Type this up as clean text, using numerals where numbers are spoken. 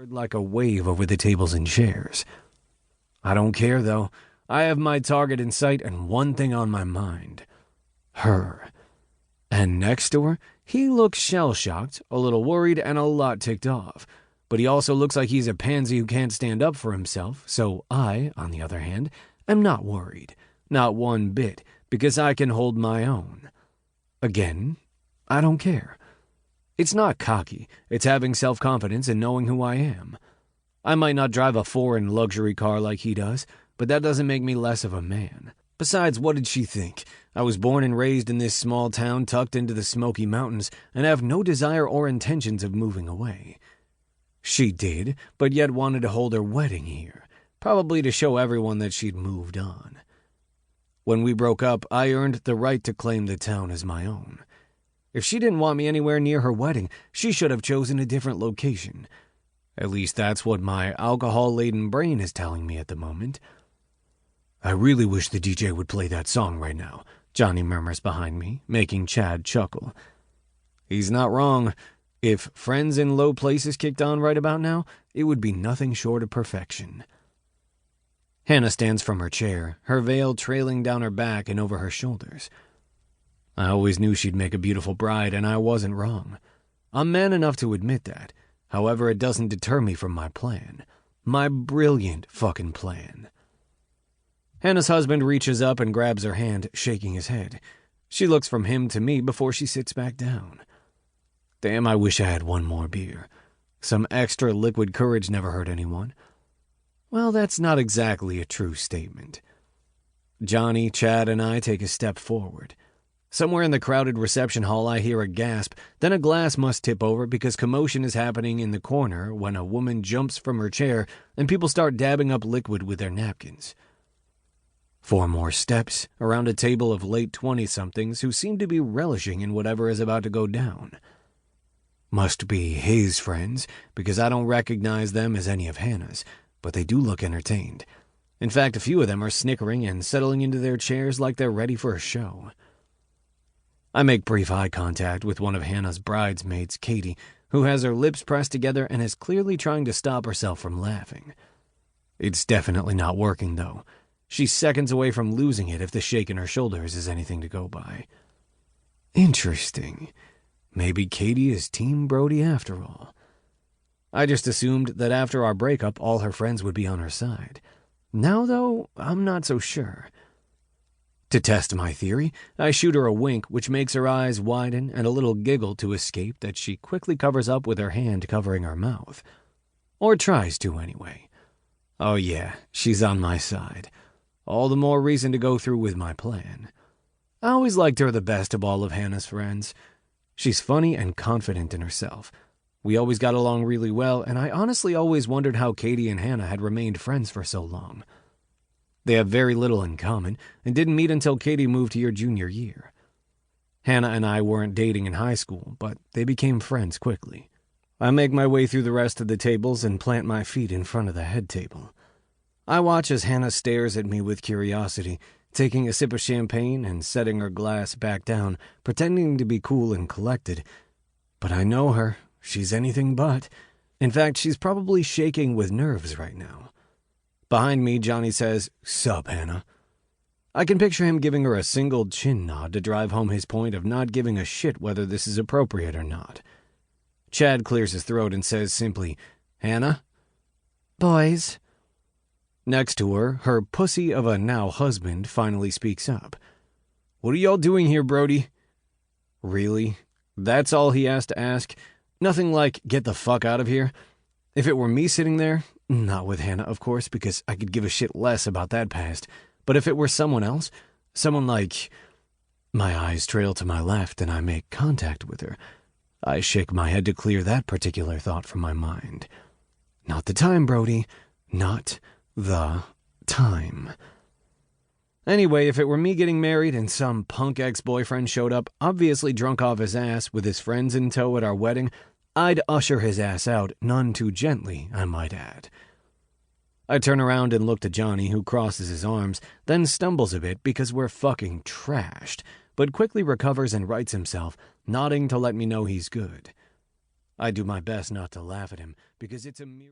like a wave over the tables and chairs. I don't care, though. I have my target in sight and one thing on my mind. Her. And next to her, he looks shell-shocked, a little worried, and a lot ticked off. But he also looks like he's a pansy who can't stand up for himself, so I, on the other hand, am not worried. Not one bit, because I can hold my own. Again, I don't care. It's not cocky, it's having self-confidence and knowing who I am. I might not drive a foreign luxury car like he does, but that doesn't make me less of a man. Besides, what did she think? I was born and raised in this small town tucked into the Smoky Mountains and have no desire or intentions of moving away. She did, but yet wanted to hold her wedding here, probably to show everyone that she'd moved on. When we broke up, I earned the right to claim the town as my own. If she didn't want me anywhere near her wedding, she should have chosen a different location. At least that's what my alcohol-laden brain is telling me at the moment. I really wish the DJ would play that song right now, Johnny murmurs behind me, making Chad chuckle. He's not wrong. If Friends in Low Places kicked on right about now, it would be nothing short of perfection. Hannah stands from her chair, her veil trailing down her back and over her shoulders. I always knew she'd make a beautiful bride, and I wasn't wrong. I'm man enough to admit that. However, it doesn't deter me from my plan. My brilliant fucking plan. Hannah's husband reaches up and grabs her hand, shaking his head. She looks from him to me before she sits back down. Damn, I wish I had one more beer. Some extra liquid courage never hurt anyone. Well, that's not exactly a true statement. Johnny, Chad, and I take a step forward. Somewhere in the crowded reception hall I hear a gasp, then a glass must tip over because commotion is happening in the corner when a woman jumps from her chair and people start dabbing up liquid with their napkins. 4 more steps, around a table of late 20-somethings who seem to be relishing in whatever is about to go down. Must be his friends, because I don't recognize them as any of Hannah's, but they do look entertained. In fact, a few of them are snickering and settling into their chairs like they're ready for a show. I make brief eye contact with one of Hannah's bridesmaids, Katie, who has her lips pressed together and is clearly trying to stop herself from laughing. It's definitely not working, though. She's seconds away from losing it if the shake in her shoulders is anything to go by. Interesting. Maybe Katie is Team Brody after all. I just assumed that after our breakup, all her friends would be on her side. Now, though, I'm not so sure. To test my theory, I shoot her a wink, which makes her eyes widen and a little giggle to escape that she quickly covers up with her hand covering her mouth. Or tries to, anyway. Oh yeah, she's on my side. All the more reason to go through with my plan. I always liked her the best of all of Hannah's friends. She's funny and confident in herself. We always got along really well, and I honestly always wondered how Katie and Hannah had remained friends for so long. They have very little in common, and didn't meet until Katie moved here junior year. Hannah and I weren't dating in high school, but they became friends quickly. I make my way through the rest of the tables and plant my feet in front of the head table. I watch as Hannah stares at me with curiosity, taking a sip of champagne and setting her glass back down, pretending to be cool and collected. But I know her. She's anything but. In fact, she's probably shaking with nerves right now. Behind me, Johnny says, "Sup, Hannah?" I can picture him giving her a single chin nod to drive home his point of not giving a shit whether this is appropriate or not. Chad clears his throat and says simply, "Hannah?" "Boys." Next to her, her pussy of a now husband finally speaks up. "What are y'all doing here, Brody?" Really? That's all he has to ask? Nothing like, "Get the fuck out of here"? If it were me sitting there, not with Hannah, of course, because I could give a shit less about that past, but if it were someone else, someone like... My eyes trail to my left and I make contact with her. I shake my head to clear that particular thought from my mind. Not the time, Brody. Not the time. Anyway, if it were me getting married and some punk ex-boyfriend showed up, obviously drunk off his ass with his friends in tow at our wedding, I'd usher his ass out, none too gently, I might add. I turn around and look to Johnny, who crosses his arms, then stumbles a bit because we're fucking trashed, but quickly recovers and rights himself, nodding to let me know he's good. I do my best not to laugh at him, because it's a mere...